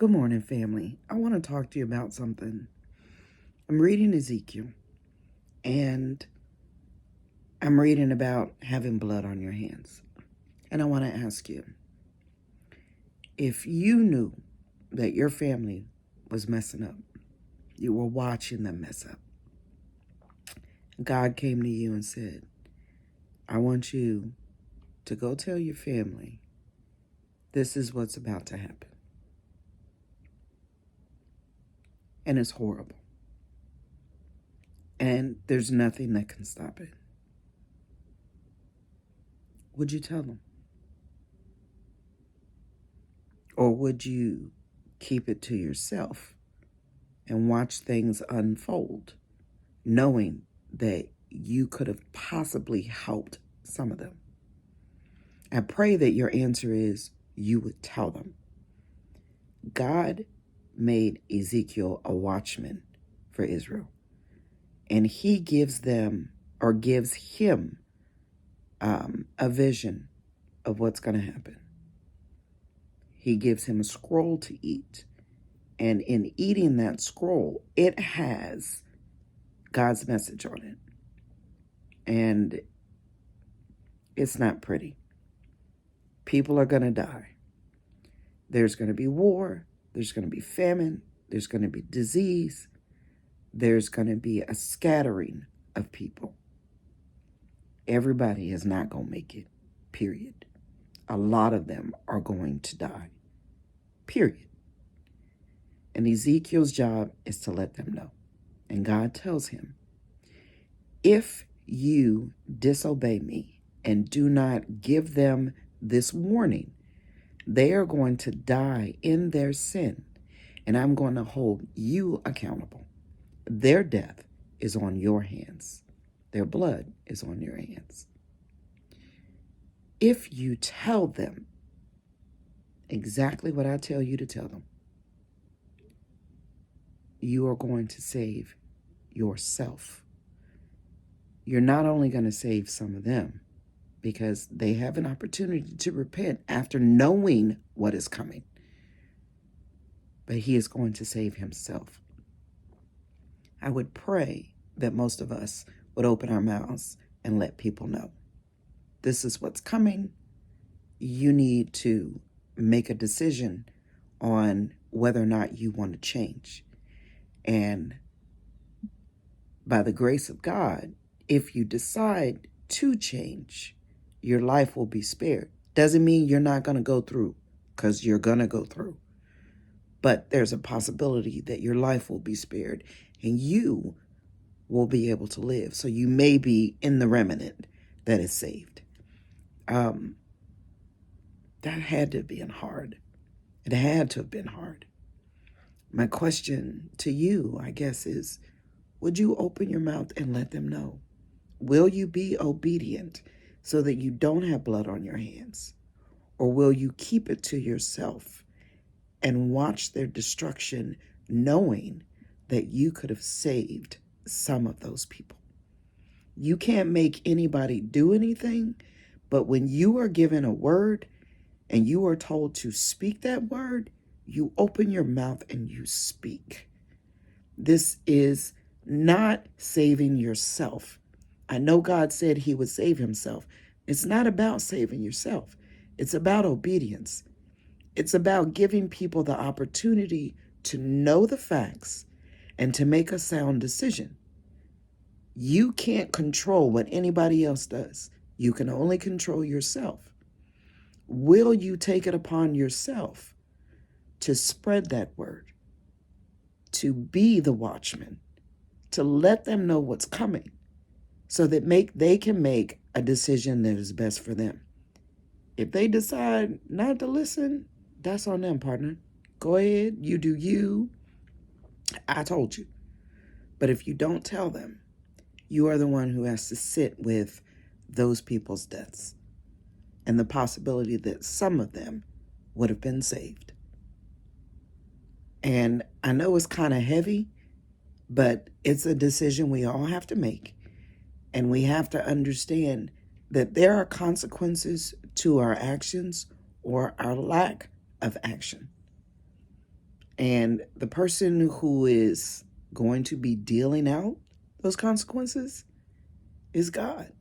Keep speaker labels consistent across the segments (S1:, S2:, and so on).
S1: Good morning, family. I want to talk to you about something. I'm reading Ezekiel, and I'm reading about having blood on your hands. And I want to ask you, if you knew that your family was messing up, you were watching them mess up, God came to you and said, I want you to go tell your family this is what's about to happen. And it's horrible. And there's nothing that can stop it. Would you tell them? Or would you keep it to yourself and watch things unfold, knowing that you could have possibly helped some of them? I pray that your answer is you would tell them. God made Ezekiel a watchman for Israel, and he gives them, or gives him, a vision of what's going to happen. He gives him a scroll to eat, and in eating that scroll, it has God's message on it. And it's not pretty. People are going to die. There's going to be war. There's going to be famine. There's going to be disease. There's going to be a scattering of people. Everybody is not going to make it, period. A lot of them are going to die, period. And Ezekiel's job is to let them know. And God tells him, if you disobey me and do not give them this warning, they are going to die in their sin, and I'm going to hold you accountable. Their death is on your hands. Their blood is on your hands. If you tell them exactly what I tell you to tell them, you are going to save yourself. You're not only going to save some of them, because they have an opportunity to repent after knowing what is coming, but he is going to save himself. I would pray that most of us would open our mouths and let people know, this is what's coming. You need to make a decision on whether or not you want to change. And by the grace of God, if you decide to change, your life will be spared. Doesn't mean you're not going to go through, because you're going to go through. But there's a possibility that your life will be spared and you will be able to live. So you may be in the remnant that is saved. That had to have been hard. It had to have been hard. My question to you, I guess, is, would you open your mouth and let them know? Will you be obedient so that you don't have blood on your hands? Or will you keep it to yourself and watch their destruction, knowing that you could have saved some of those people? You can't make anybody do anything, but when you are given a word and you are told to speak that word, you open your mouth and you speak. This is not saving yourself. I know God said he would save himself. It's not about saving yourself. It's about obedience. It's about giving people the opportunity to know the facts and to make a sound decision. You can't control what anybody else does. You can only control yourself. Will you take it upon yourself to spread that word, to be the watchman, to let them know what's coming, so that they can make a decision that is best for them? If they decide not to listen, that's on them, partner. Go ahead, you do you. I told you. But if you don't tell them, you are the one who has to sit with those people's deaths and the possibility that some of them would have been saved. And I know it's kind of heavy, but it's a decision we all have to make. And we have to understand that there are consequences to our actions or our lack of action. And the person who is going to be dealing out those consequences is God.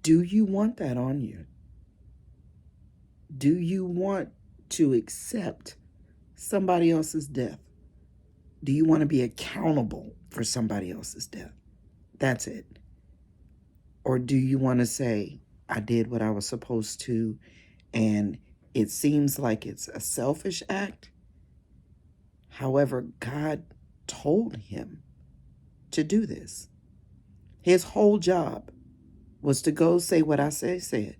S1: Do you want that on you? Do you want to accept somebody else's death? Do you want to be accountable for somebody else's death? That's it. Or do you want to say, I did what I was supposed to, and it seems like it's a selfish act? However, God told him to do this. His whole job was to go say what I said,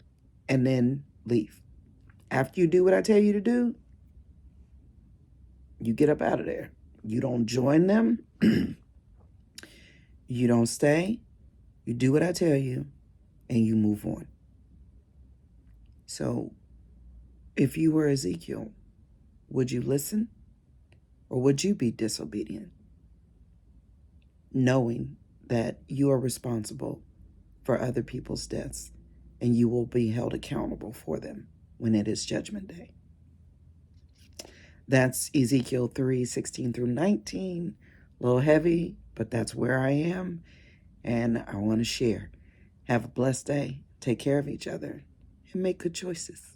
S1: and then leave. After you do what I tell you to do, you get up out of there. You don't join them. You don't stay. You do what I tell you, and you move on. So, if you were Ezekiel, would you listen, or would you be disobedient, knowing that you are responsible for other people's deaths and you will be held accountable for them when it is Judgment Day? That's Ezekiel 3:16 through 19. A little heavy, but that's where I am, and I want to share. Have a blessed day. Take care of each other and make good choices.